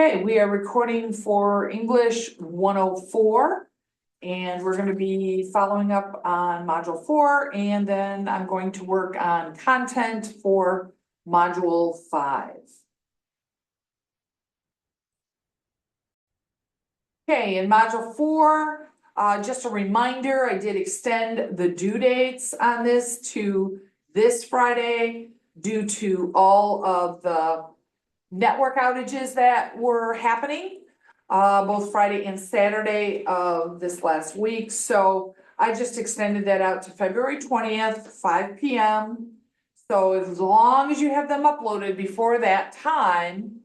Okay, we are recording for English 104, and we're going to be following up on Module 4, and then I'm going to work on content for Module 5. Okay, in Module 4, just a reminder, I did extend the due dates on this to this Friday due to all of the network outages that were happening both Friday and Saturday of this last week. So I just extended that out to February 20th, 5 p.m. So as long as you have them uploaded before that time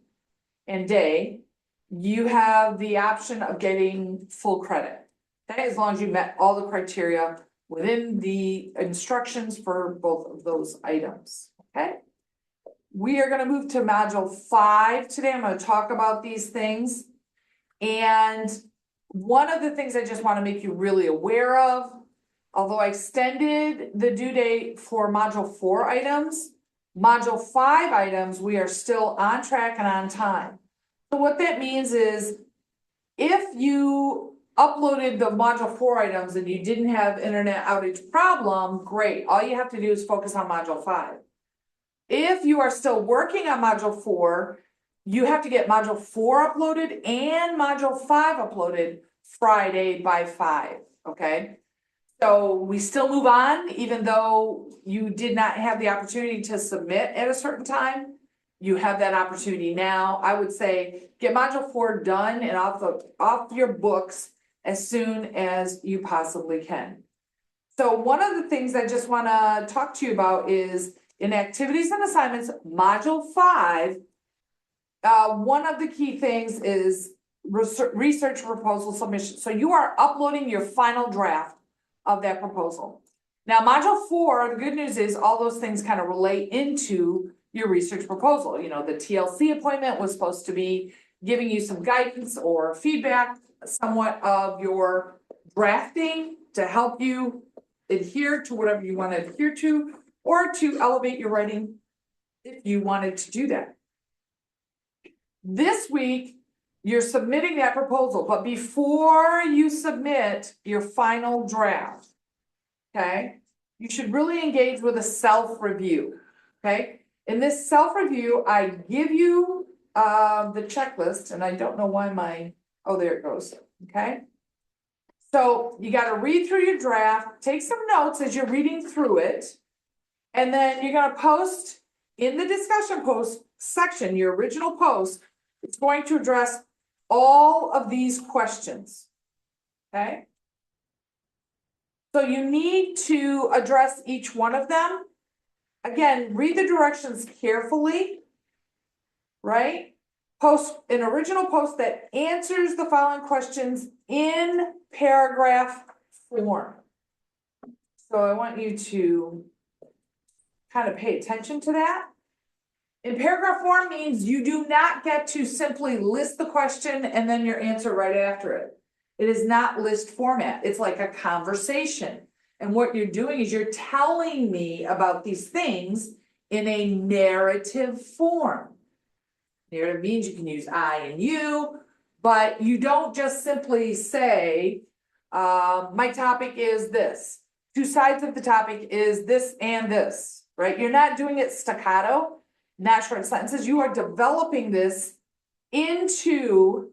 and day, you have the option of getting full credit. Okay, as long as you met all the criteria within the instructions for both of those items. Okay. We are going to move to Module 5 today. I'm going to talk about these things. And one of the things I just want to make you really aware of, although I extended the due date for Module 4 items, Module 5 items, we are still on track and on time. So what that means is if you uploaded the Module 4 items and you didn't have internet outage problem, great. All you have to do is focus on Module 5. If you are still working on Module 4, you have to get Module 4 uploaded and Module 5 uploaded Friday by 5, okay? So we still move on, even though you did not have the opportunity to submit at a certain time. You have that opportunity now. I would say get Module 4 done and off your books as soon as you possibly can. So one of the things I just want to talk to you about is in activities and assignments, Module 5, one of the key things is research proposal submission. So you are uploading your final draft of that proposal. Now, Module 4, the good news is all those things kind of relate into your research proposal. You know, the TLC appointment was supposed to be giving you some guidance or feedback, somewhat of your drafting to help you adhere to whatever you want to adhere to, or to elevate your writing if you wanted to do that. This week, you're submitting that proposal, but before you submit your final draft, okay, you should really engage with a self-review, okay? In this self-review, I give you the checklist, and I don't know why oh, there it goes, okay? So you got to read through your draft, take some notes as you're reading through it, and then you're going to post in the discussion post section, your original post, it's going to address all of these questions, okay? So you need to address each one of them. Again, read the directions carefully, right? Post an original post that answers the following questions in paragraph form. So I want you to kind of pay attention to that. In paragraph form means you do not get to simply list the question and then your answer right after it. It is not list format. It's like a conversation. And what you're doing is you're telling me about these things in a narrative form. Narrative means you can use I and you, but you don't just simply say, my topic is this. Two sides of the topic is this and this, right? You're not doing it staccato, not short sentences. You are developing this into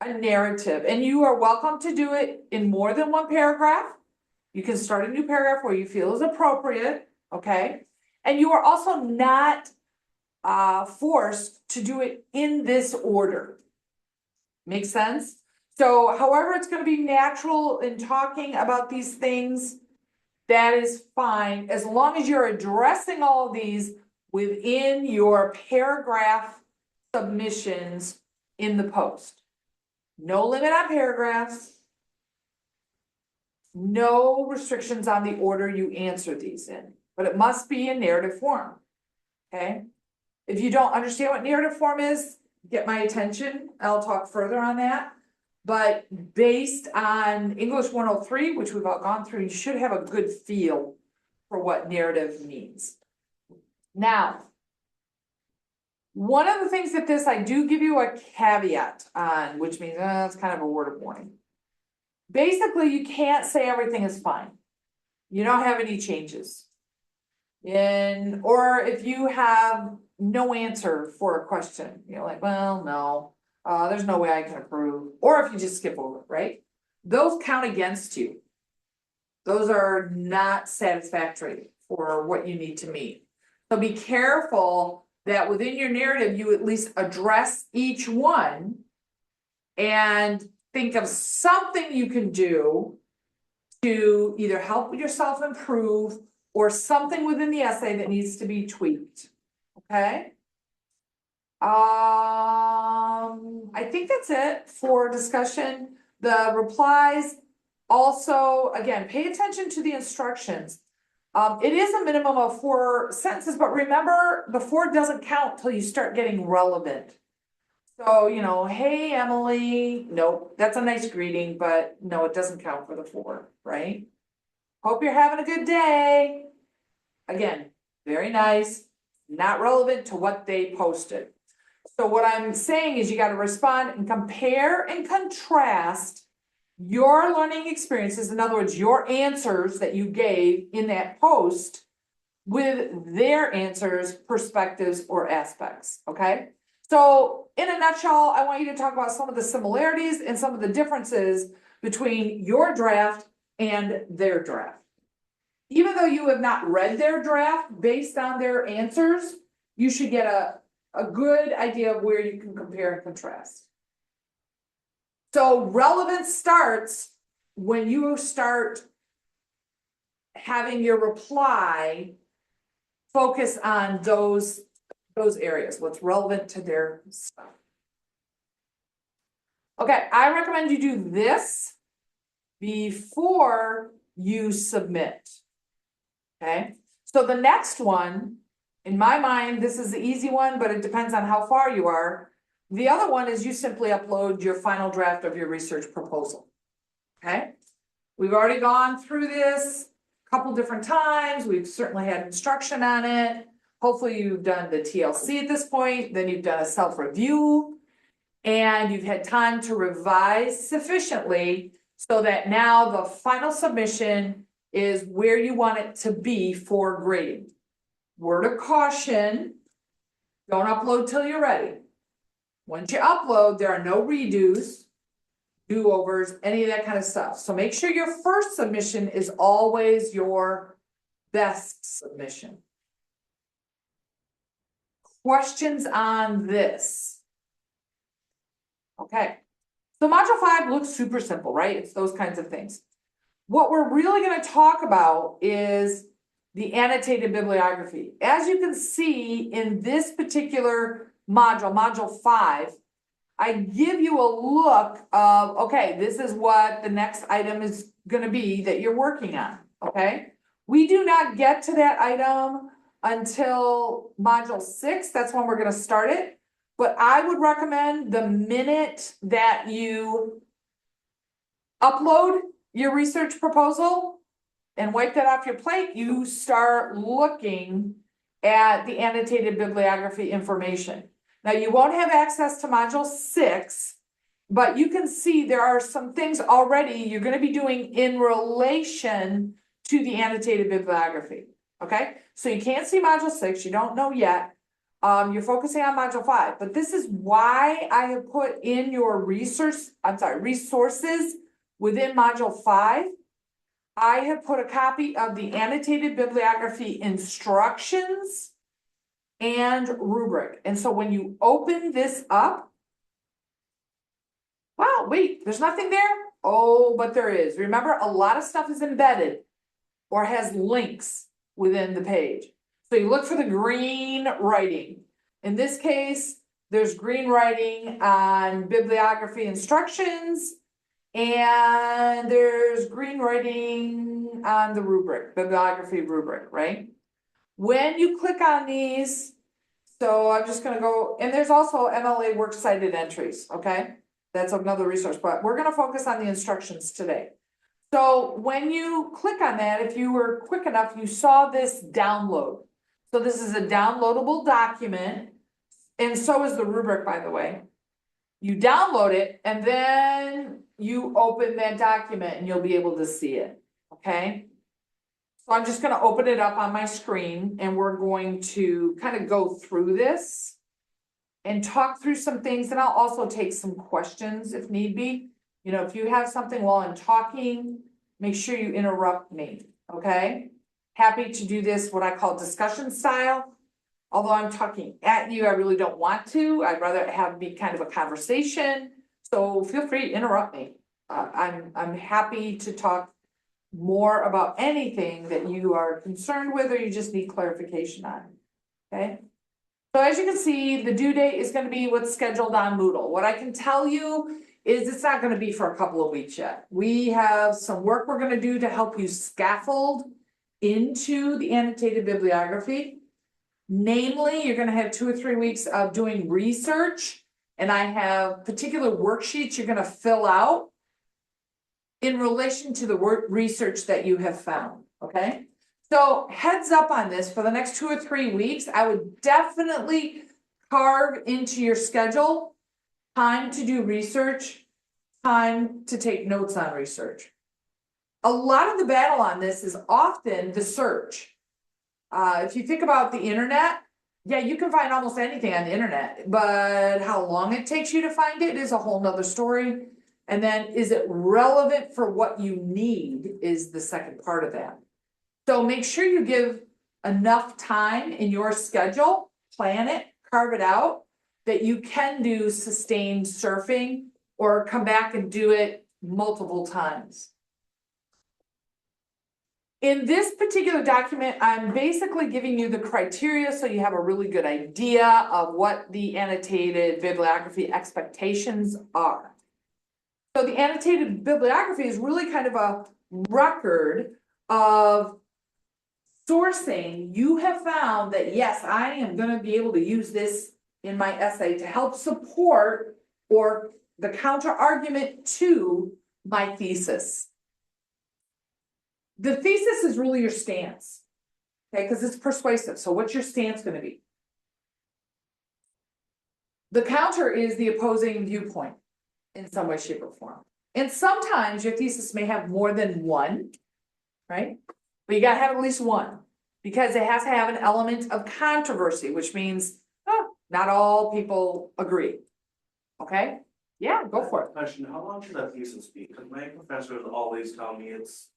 a narrative, and you are welcome to do it in more than one paragraph. You can start a new paragraph where you feel is appropriate, okay? And you are also not forced to do it in this order. Make sense? So however it's going to be natural in talking about these things, that is fine, as long as you're addressing all of these within your paragraph submissions in the post. No limit on paragraphs. No restrictions on the order you answer these in, but it must be in narrative form, okay? If you don't understand what narrative form is, get my attention. I'll talk further on that. But based on English 103, which we've all gone through, you should have a good feel for what narrative means. Now, One of the things that this, I do give you a caveat on, which means, it's kind of a word of warning. Basically, you can't say everything is fine. You don't have any changes. Or if you have no answer for a question, you're like, well, no, there's no way I can approve, or if you just skip over it, right? Those count against you. Those are not satisfactory for what you need to meet. So be careful that within your narrative, you at least address each one and think of something you can do to either help yourself improve or something within the essay that needs to be tweaked, okay? I think that's it for discussion. The replies, also, again, pay attention to the instructions. It is a minimum of 4 sentences, but remember, the 4 doesn't count till you start getting relevant. So, hey, Emily, nope, that's a nice greeting, but no, it doesn't count for the 4, right? Hope you're having a good day. Again, very nice, not relevant to what they posted. So what I'm saying is you got to respond and compare and contrast your learning experiences, in other words, your answers that you gave in that post with their answers, perspectives, or aspects, okay? So in a nutshell, I want you to talk about some of the similarities and some of the differences between your draft and their draft. Even though you have not read their draft based on their answers, you should get a good idea of where you can compare and contrast. So relevance starts when you start having your reply focus on those areas, what's relevant to their stuff. Okay, I recommend you do this before you submit. Okay, so the next one, in my mind, this is the easy one, but it depends on how far you are. The other one is you simply upload your final draft of your research proposal. Okay, we've already gone through this a couple different times. We've certainly had instruction on it. Hopefully you've done the TLC at this point, then you've done a self-review, and you've had time to revise sufficiently so that now the final submission is where you want it to be for grading. Word of caution, don't upload till you're ready. Once you upload, there are no redos, do-overs, any of that kind of stuff. So make sure your first submission is always your best submission. Questions on this? Okay, so module 5 looks super simple, right? It's those kinds of things. What we're really going to talk about is the annotated bibliography. As you can see in this particular module, module 5, I give you a look of, okay, this is what the next item is going to be that you're working on, okay? We do not get to that item until module 6. That's when we're going to start it. But I would recommend the minute that you upload your research proposal and wipe that off your plate, you start looking at the annotated bibliography information. Now, you won't have access to module 6, but you can see there are some things already you're going to be doing in relation to the annotated bibliography. Okay, so you can't see module 6, you don't know yet. You're focusing on module 5, but this is why I have put in your resources within module 5. I have put a copy of the annotated bibliography instructions and rubric. And so when you open this up, wow, wait, there's nothing there? Oh, but there is. Remember, a lot of stuff is embedded or has links within the page. So you look for the green writing. In this case, there's green writing on bibliography instructions, and there's green writing on the rubric, bibliography rubric, right? When you click on these, so I'm just gonna go, and there's also MLA works cited entries, okay? That's another resource, but we're gonna focus on the instructions today. So when you click on that, if you were quick enough, you saw this download. So this is a downloadable document. And so is the rubric, by the way. You download it and then you open that document and you'll be able to see it, okay? So I'm just gonna open it up on my screen and we're going to kind of go through this and talk through some things, and I'll also take some questions if need be. You know, if you have something while I'm talking, make sure you interrupt me, okay? Happy to do this, what I call discussion style. Although I'm talking at you, I really don't want to. I'd rather have be kind of a conversation. So feel free to interrupt me. I'm happy to talk more about anything that you are concerned with or you just need clarification on, okay? So as you can see, the due date is gonna be what's scheduled on Moodle. What I can tell you is it's not gonna be for a couple of weeks yet. We have some work we're gonna do to help you scaffold into the annotated bibliography. Namely, you're gonna have 2 or 3 weeks of doing research, and I have particular worksheets you're gonna fill out in relation to the research that you have found, okay? So heads up on this, for the next 2 or 3 weeks, I would definitely carve into your schedule time to do research, time to take notes on research. A lot of the battle on this is often the search. If you think about the internet, yeah, you can find almost anything on the internet, but how long it takes you to find it is a whole nother story. And then is it relevant for what you need is the second part of that. So make sure you give enough time in your schedule, plan it, carve it out, that you can do sustained surfing or come back and do it multiple times. In this particular document, I'm basically giving you the criteria so you have a really good idea of what the annotated bibliography expectations are. So the annotated bibliography is really kind of a record of sourcing. You have found that, yes, I am going to be able to use this in my essay to help support or the counter argument to my thesis. The thesis is really your stance, okay, because it's persuasive. So what's your stance going to be? The counter is the opposing viewpoint in some way, shape, or form. And sometimes your thesis may have more than one, right? But you got to have at least one because it has to have an element of controversy, which means not all people agree. Okay? Yeah, go for it. Question, how long should that thesis be? Because my professors always tell me it's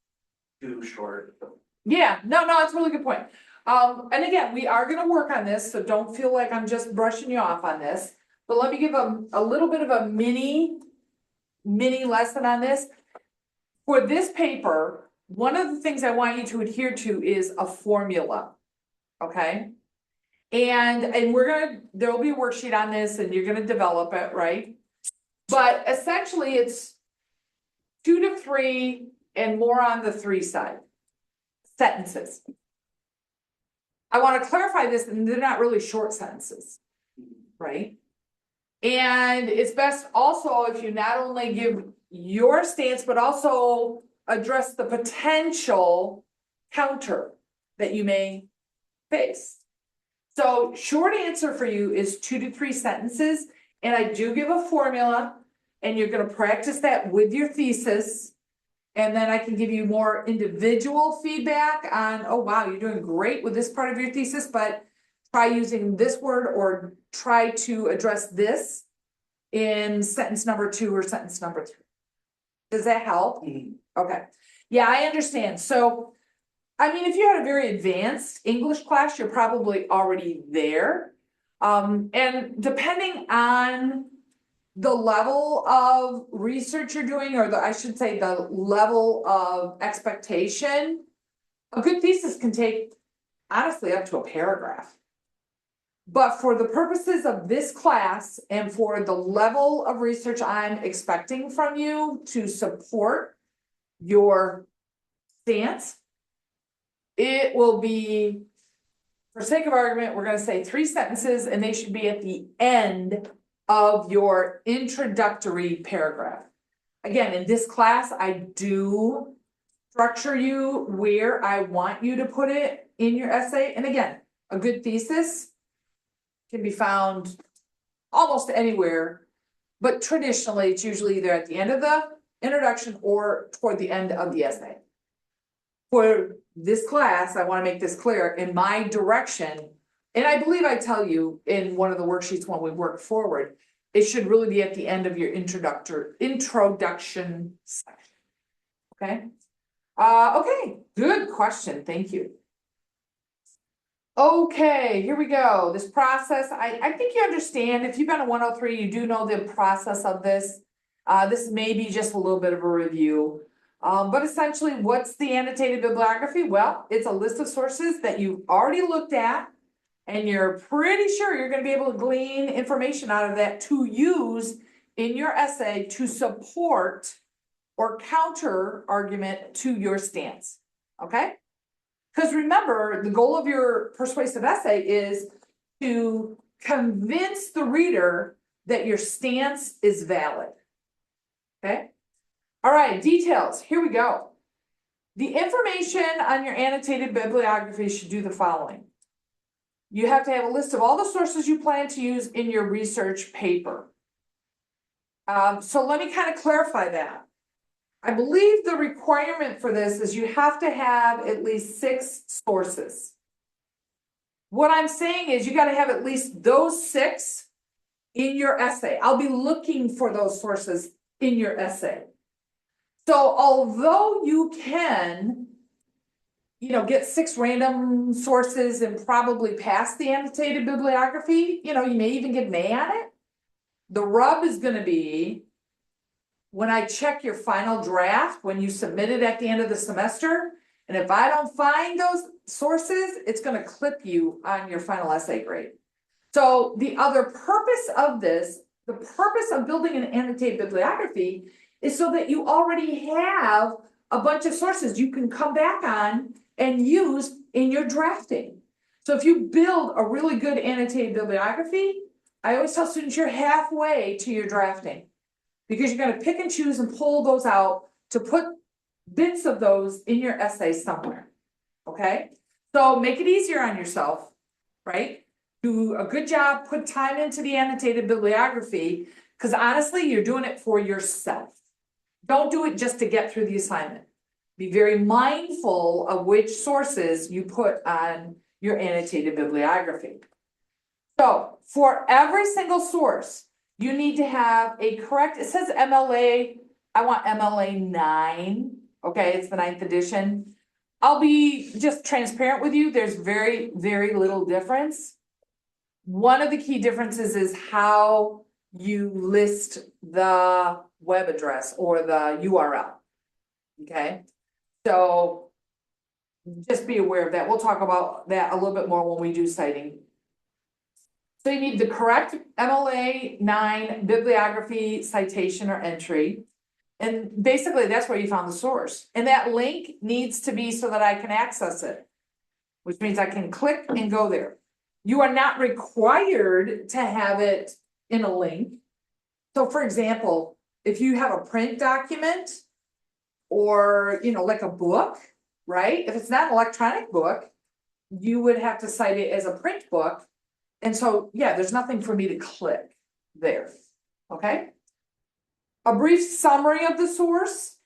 too short. Yeah, no, it's a really good point. And again, we are gonna work on this, so don't feel like I'm just brushing you off on this. But let me give a little bit of a mini lesson on this. For this paper, one of the things I want you to adhere to is a formula, okay? And there will be a worksheet on this and you're gonna develop it, right? But essentially it's 2 to 3 and more on the 3 side. Sentences. I want to clarify this, and they're not really short sentences, right? And it's best also if you not only give your stance, but also address the potential counter that you may face. So short answer for you is 2 to 3 sentences, and I do give a formula, and you're going to practice that with your thesis. And then I can give you more individual feedback on, oh, wow, you're doing great with this part of your thesis, but try using this word or try to address this in sentence number 2 or sentence number 3. Does that help? Mm-hmm. Okay. Yeah, I understand. So, I mean, if you had a very advanced English class, you're probably already there. And depending on the level of research you're doing, or I should say the level of expectation, a good thesis can take honestly up to a paragraph. But for the purposes of this class and for the level of research I'm expecting from you to support your stance, it will be, for sake of argument, we're going to say 3 sentences, and they should be at the end of your introductory paragraph. Again, in this class, I do structure you where I want you to put it in your essay. And again, a good thesis can be found almost anywhere, but traditionally, it's usually either at the end of the introduction or toward the end of the essay. For this class, I wanna make this clear, in my direction, and I believe I tell you in one of the worksheets when we work forward, it should really be at the end of your introduction section. Okay? Okay, good question, thank you. Okay, here we go. This process, I think you understand. If you've been a 103, you do know the process of this. This may be just a little bit of a review. But essentially, what's the annotated bibliography? Well, it's a list of sources that you've already looked at, and you're pretty sure you're going to be able to glean information out of that to use in your essay to support or counter argument to your stance. Okay? Because remember, the goal of your persuasive essay is to convince the reader that your stance is valid. Okay? All right, details. Here we go. The information on your annotated bibliography should do the following. You have to have a list of all the sources you plan to use in your research paper. So let me kind of clarify that. I believe the requirement for this is you have to have at least 6 sources. What I'm saying is you got to have at least those 6 in your essay. I'll be looking for those sources in your essay. So although you can, get 6 random sources and probably pass the annotated bibliography, you may even get an A on it. The rub is going to be when I check your final draft, when you submit it at the end of the semester, and if I don't find those sources, it's going to clip you on your final essay grade. So the other purpose of this, the purpose of building an annotated bibliography is so that you already have a bunch of sources you can come back on and use in your drafting. So if you build a really good annotated bibliography, I always tell students you're halfway to your drafting, because you're going to pick and choose and pull those out to put bits of those in your essay somewhere. Okay? So make it easier on yourself, right? Do a good job, put time into the annotated bibliography, because honestly, you're doing it for yourself. Don't do it just to get through the assignment. Be very mindful of which sources you put on your annotated bibliography. So for every single source, you need to have a correct, it says MLA, I want MLA 9, okay, it's the 9th edition. I'll be just transparent with you, there's very, very little difference. One of the key differences is how you list the web address or the URL, okay? So just be aware of that. We'll talk about that a little bit more when we do citing. So you need the correct MLA 9 bibliography, citation, or entry. And basically that's where you found the source. And that link needs to be so that I can access it, which means I can click and go there. You are not required to have it in a link. So for example, if you have a print document or, like a book, right? If it's not an electronic book, you would have to cite it as a print book. And so, yeah, there's nothing for me to click there, okay? A brief summary of the source.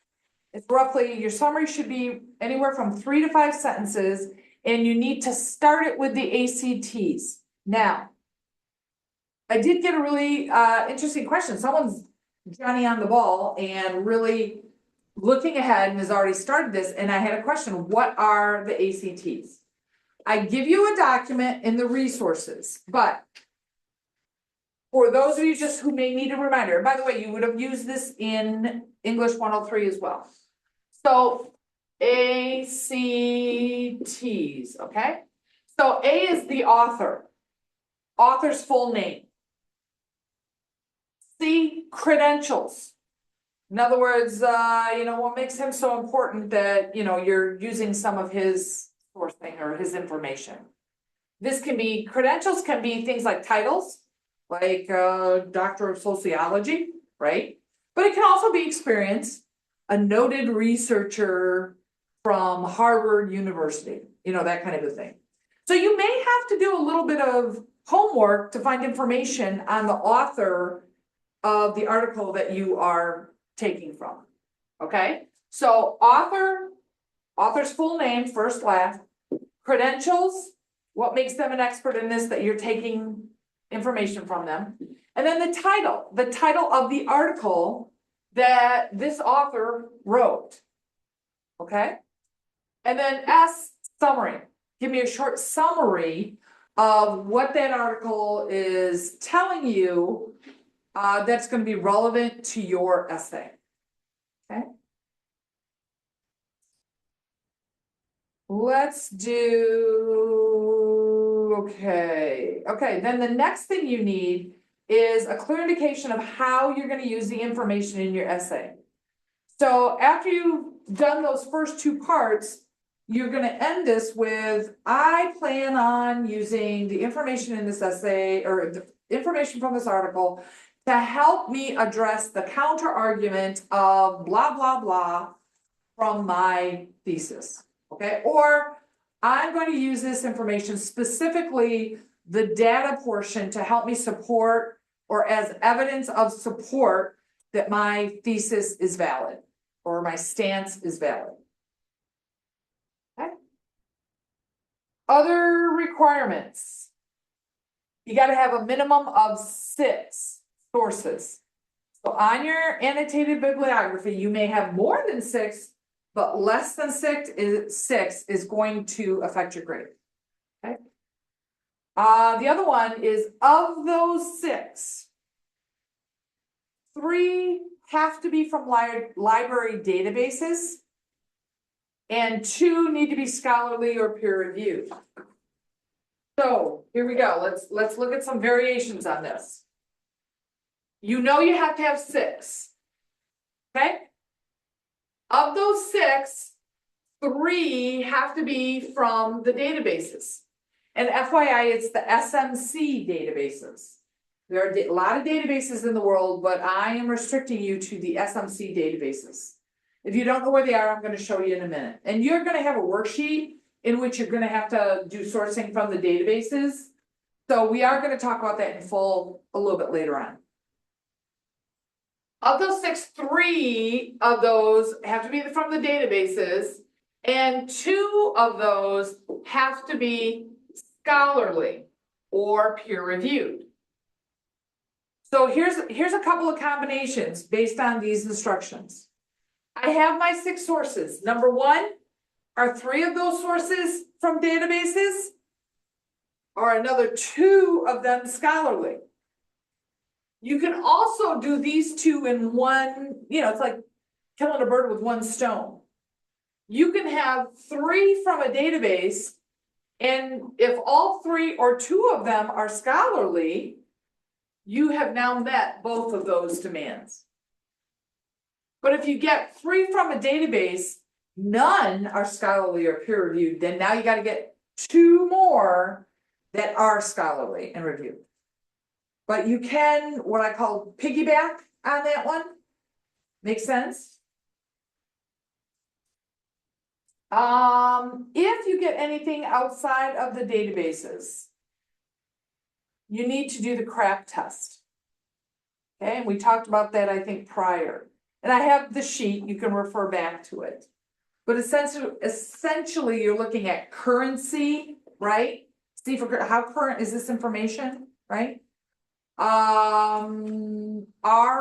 It's roughly, your summary should be anywhere from 3 to 5 sentences, and you need to start it with the ACTs. Now, I did get a really interesting question. Someone's Johnny on the ball and really looking ahead and has already started this, and I had a question, what are the ACTs? I give you a document in the resources, but for those of you just who may need a reminder, by the way, you would have used this in English 103 as well. So ACTs, okay? So A is the author, author's full name. C, credentials. In other words, what makes him so important that, you're using some of his sourcing or his information. This can be, credentials can be things like titles, like Doctor of Sociology, right? But it can also be experience, a noted researcher from Harvard University, that kind of a thing. So you may have to do a little bit of homework to find information on the author of the article that you are taking from. Okay, so author's full name, first, last, credentials, what makes them an expert in this that you're taking information from them. And then the title of the article that this author wrote. Okay? And then S, summary. Give me a short summary of what that article is telling you that's going to be relevant to your essay. Okay? Let's do, okay, then the next thing you need is a clear indication of how you're gonna use the information in your essay. So after you've done those first two parts, you're gonna end this with, I plan on using the information in this essay or the information from this article to help me address the counter argument of blah, blah, blah from my thesis. Okay, or I'm going to use this information, specifically the data portion, to help me support or as evidence of support that my thesis is valid or my stance is valid. Okay. Other requirements. You got to have a minimum of 6 sources. So on your annotated bibliography, you may have more than 6, but less than 6 is going to affect your grade. Okay. The other one is, of those 6, 3 have to be from library databases, and 2 need to be scholarly or peer reviewed. So here we go. Let's look at some variations on this. You know you have to have 6. Okay. Of those 6, 3 have to be from the databases. And FYI, it's the SMC databases. There are a lot of databases in the world, but I am restricting you to the SMC databases. If you don't know where they are, I'm going to show you in a minute. And you're going to have a worksheet in which you're going to have to do sourcing from the databases. So we are going to talk about that in full a little bit later on. Of those 6, 3 of those have to be from the databases, and 2 of those have to be scholarly or peer reviewed. So here's a couple of combinations based on these instructions. I have my 6 sources. Number 1, are 3 of those sources from databases? Or another 2 of them scholarly? You can also do these 2 in one, it's like killing a bird with one stone. You can have 3 from a database, and if all 3 or 2 of them are scholarly, you have now met both of those demands. But if you get 3 from a database, none are scholarly or peer reviewed, then now you got to get 2 more that are scholarly and reviewed. But you can, what I call, piggyback on that one. Make sense? If you get anything outside of the databases, you need to do the CRAP test. Okay, and we talked about that, I think, prior. And I have the sheet, you can refer back to it. But essentially you're looking at currency, right? See for how current is this information, right? Our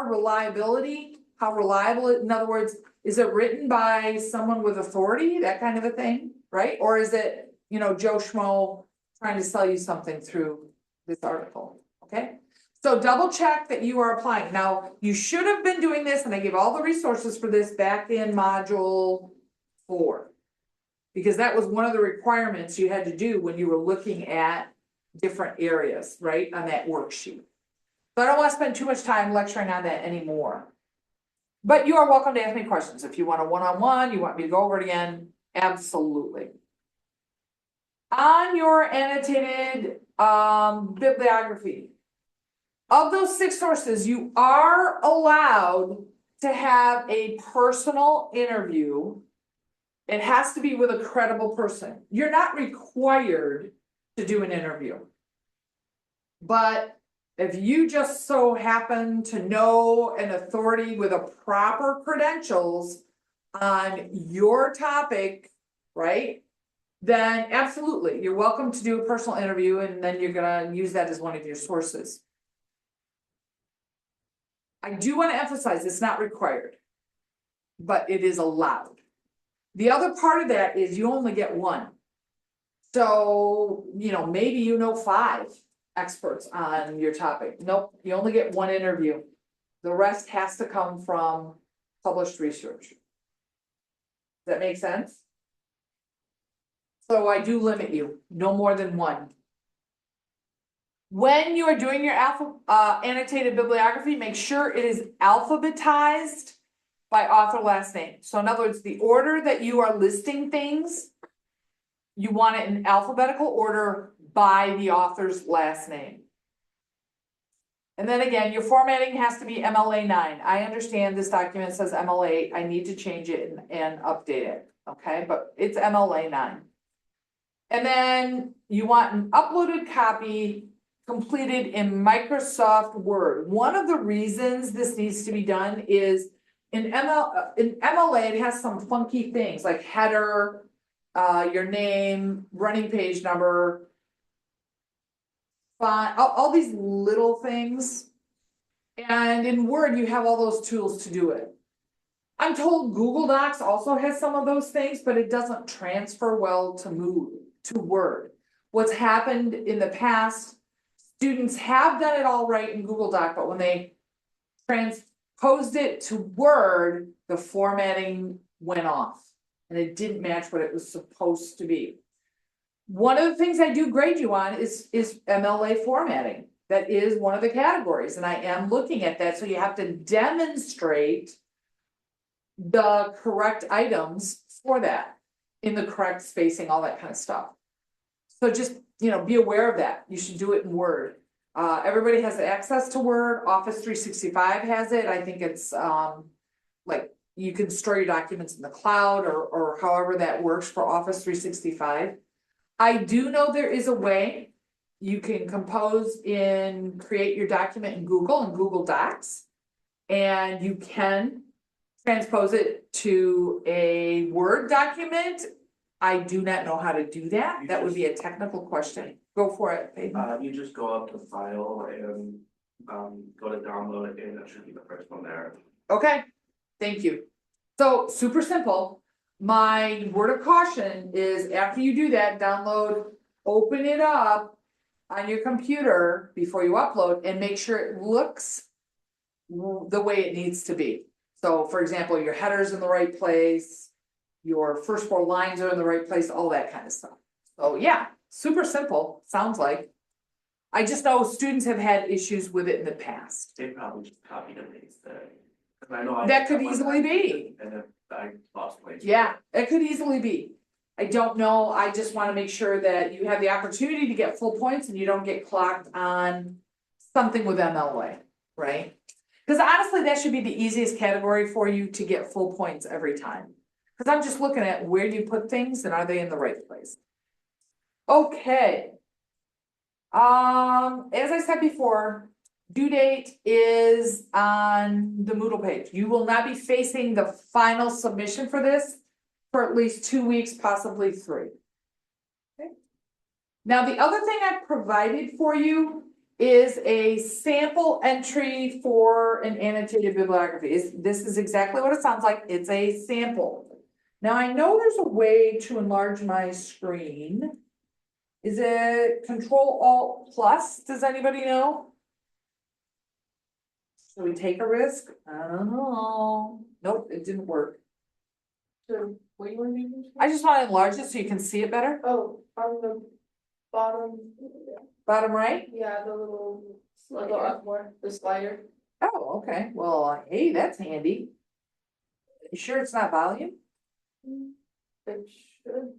reliability, how reliable, in other words, is it written by someone with authority, that kind of a thing, right? Or is it, Joe Schmo trying to sell you something through this article, okay? So double check that you are applying. Now, you should have been doing this, and I gave all the resources for this back in module 4, because that was one of the requirements you had to do when you were looking at different areas, right, on that worksheet. So I don't want to spend too much time lecturing on that anymore. But you are welcome to ask me questions. If you want a one-on-one, you want me to go over it again, absolutely. On your annotated bibliography, of those 6 sources, you are allowed to have a personal interview. It has to be with a credible person. You're not required to do an interview. But if you just so happen to know an authority with a proper credentials on your topic, right? Then absolutely, you're welcome to do a personal interview and then you're gonna use that as one of your sources. I do wanna emphasize it's not required, but it is allowed. The other part of that is you only get one. So, maybe you know 5 experts on your topic. Nope, you only get one interview. The rest has to come from published research. Does that make sense? So I do limit you, no more than one. When you are doing your annotated bibliography, make sure it is alphabetized by author last name. So in other words, the order that you are listing things, you want it in alphabetical order by the author's last name. And then again, your formatting has to be MLA 9. I understand this document says MLA, I need to change it and update it, okay? But it's MLA 9. And then you want an uploaded copy completed in Microsoft Word. One of the reasons this needs to be done is in MLA, it has some funky things like header, your name, running page number, font, all these little things. And in Word, you have all those tools to do it. I'm told Google Docs also has some of those things, but it doesn't transfer well to Word. What's happened in the past, students have done it all right in Google Doc, but when they transposed it to Word, the formatting went off and it didn't match what it was supposed to be. One of the things I do grade you on is MLA formatting. That is one of the categories, and I am looking at that, so you have to demonstrate the correct items for that in the correct spacing, all that kind of stuff. So just, be aware of that. You should do it in Word. Everybody has access to Word. Office 365 has it. I think it's like you can store your documents in the cloud or however that works for Office 365. I do know there is a way you can create your document in Google Docs, and you can transpose it to a Word document. I do not know how to do that. That would be a technical question. Go for it, Peyton. You just go up to file and go to download it, and that should be the first one there. Okay, thank you. So super simple. My word of caution is after you do that, open it up on your computer before you upload and make sure it looks the way it needs to be. So for example, your header's in the right place, your first 4 lines are in the right place, all that kind of stuff. So yeah, super simple, sounds like. I just know students have had issues with it in the past. They probably just copied and pasted it. 'Cause I know That could easily be. And then I lost place. Yeah, it could easily be. I don't know, I just wanna make sure that you have the opportunity to get full points and you don't get clocked on something with MLA, right? Cause honestly, that should be the easiest category for you to get full points every time. Cause I'm just looking at where you put things and are they in the right place? Okay. As I said before, due date is on the Moodle page. You will not be facing the final submission for this for at least 2 weeks, possibly 3. Okay. Now, the other thing I provided for you is a sample entry for an annotated bibliography. This is exactly what it sounds like. It's a sample. Now, I know there's a way to enlarge my screen. Is it Control-Alt+? Does anybody know? Should we take a risk? I don't know. Nope, it didn't work. So, what do you want to do? I just want to enlarge it so you can see it better. Oh, on the bottom, Bottom right? yeah, the little, go up more, the slider. Oh, okay. Well, hey, that's handy. You sure it's not volume? It should.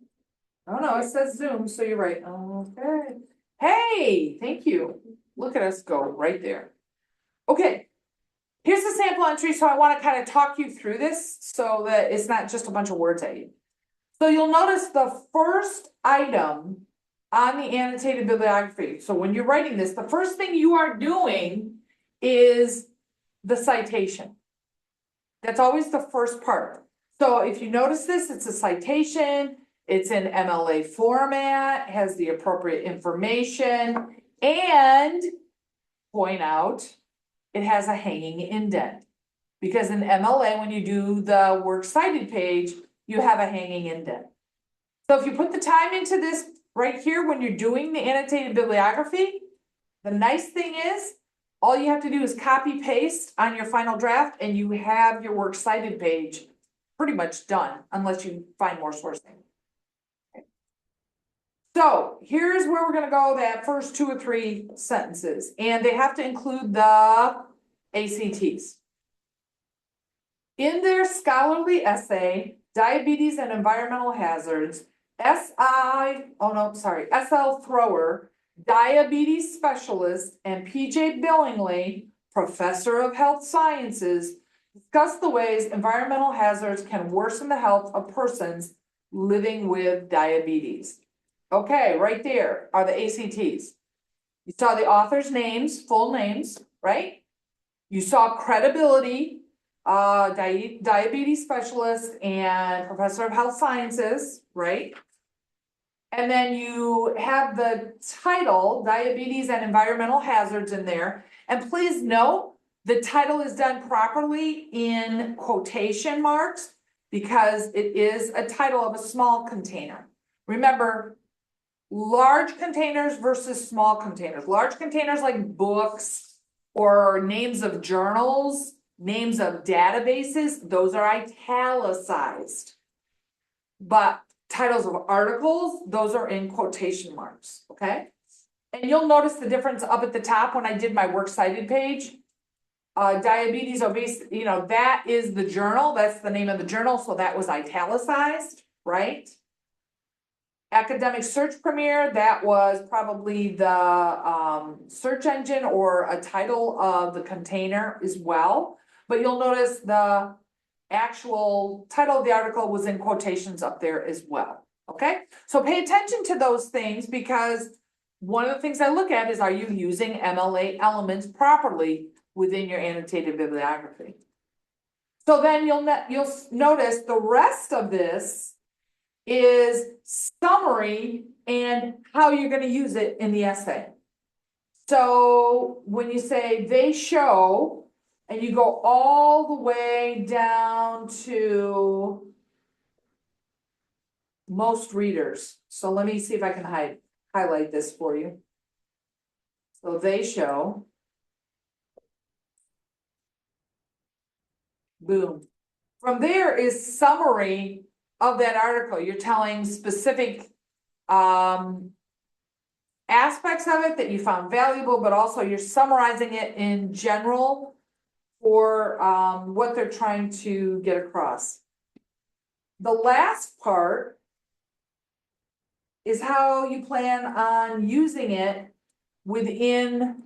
Oh, no, it says Zoom, so you're right. Okay. Hey, thank you. Look at us go right there. Okay. Here's the sample entry, so I want to kind of talk you through this so that it's not just a bunch of words at you. So you'll notice the first item on the annotated bibliography. So when you're writing this, the first thing you are doing is the citation. That's always the first part. So if you notice this, it's a citation, it's in MLA format, has the appropriate information, and point out, it has a hanging indent. Because in MLA, when you do the works cited page, you have a hanging indent. So if you put the time into this right here, when you're doing the annotated bibliography, the nice thing is, all you have to do is copy paste on your final draft and you have your works cited page pretty much done, unless you find more sourcing. Okay. So here's where we're gonna go, that first 2 or 3 sentences, and they have to include the ACTs. In their scholarly essay, Diabetes and Environmental Hazards, SL Thrower, diabetes specialist, and PJ Billingsley, professor of health sciences, discuss the ways environmental hazards can worsen the health of persons living with diabetes. Okay, right there are the ACTs. You saw the author's names, full names, right? You saw credibility, diabetes specialist and professor of health sciences, right? And then you have the title, Diabetes and Environmental Hazards, in there. And please note, the title is done properly in quotation marks because it is a title of a small container. Remember, large containers versus small containers. Large containers like books or names of journals, names of databases, those are italicized. But titles of articles, those are in quotation marks, okay? And you'll notice the difference up at the top when I did my works cited page. Diabetes, obesity, that is the journal, that's the name of the journal, so that was italicized, right? Academic Search Premier, that was probably the search engine or a title of the container as well. But you'll notice the actual title of the article was in quotations up there as well, okay? So pay attention to those things because one of the things I look at is, are you using MLA elements properly within your annotated bibliography? So then you'll notice the rest of this is summary and how you're going to use it in the essay. So when you say they show, and you go all the way down to most readers. So let me see if I can highlight this for you. So they show. Boom. From there is summary of that article. You're telling specific aspects of it that you found valuable, but also you're summarizing it in general for what they're trying to get across. The last part is how you plan on using it within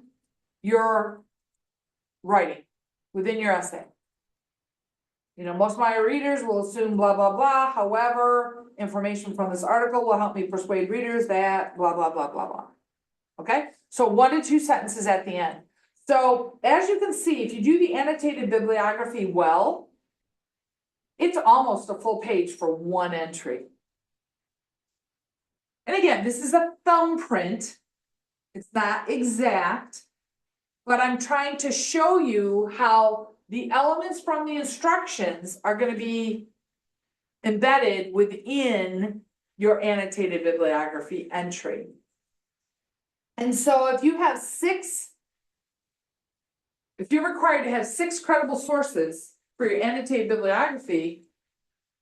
your writing, within your essay. Most of my readers will assume blah, blah, blah. However, information from this article will help me persuade readers that blah, blah, blah, blah, blah. Okay, so 1 to 2 sentences at the end. So as you can see, if you do the annotated bibliography well, it's almost a full page for 1 entry. And again, this is a thumbprint. It's not exact, but I'm trying to show you how the elements from the instructions are going to be embedded within your annotated bibliography entry. And so if you have if you're required to have 6 credible sources for your annotated bibliography,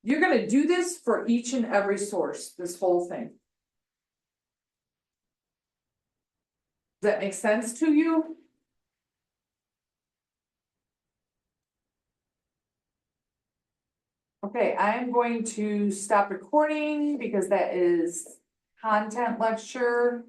you're going to do this for each and every source, this whole thing. Does that make sense to you? Okay, I'm going to stop recording because that is content lecture.